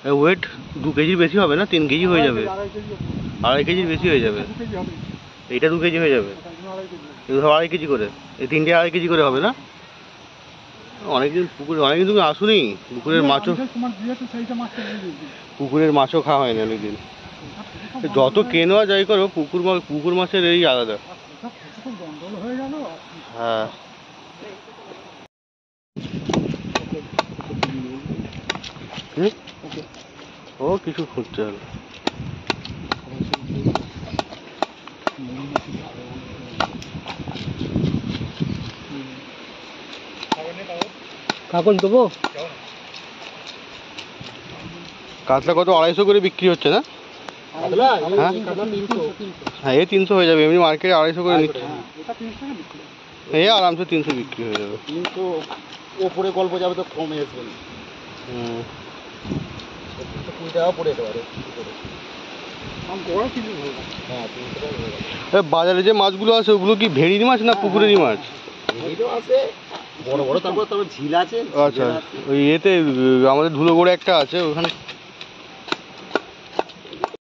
Wait 2 কেজির বেশি হবে না, 3 কেজি হয়ে যাবে, 2.5 কেজির বেশি হয়ে যাবে। এইটা 2 কেজি হয়ে যাবে, এগুলো 2.5 কেজি করে, এই 3টে 2.5 কেজি করে হবে না? অনেকদিন পুকুরে, অনেকদিন তুমি আসুনি, পুকুরের মাছও, পুকুরের মাছও খাওয়া হয়নি অনেকদিন। যত কেনোয়া যাই করো, পুকুর মাছের এই আলাদা। হ্যাঁ, ও কিছু খুঁজছে হবে। কাগজ দেবো? কাতলা কত 250 করে বিক্রি হচ্ছে না? হ্যাঁ, এ 300 হয়ে যাবে, এমনি মার্কেটে 250 করে নিচ্ছে। এ আরামসে 300 বিক্রি হয়ে যাবে। 300 ওপরে গল্প যাবে তো কমে আসবে। হুম, 20 টাকা পড়ে যেতে পারে। বাজারে যে মাছগুলো আছে ওগুলো কি ভেড়ির মাছ না পুকুরেরই মাছ? আছে বড় বড়, তারপর ঝিল আছে। আচ্ছা, ওই এতে আমাদের ধুলোগড়ে একটা আছে, ওখানে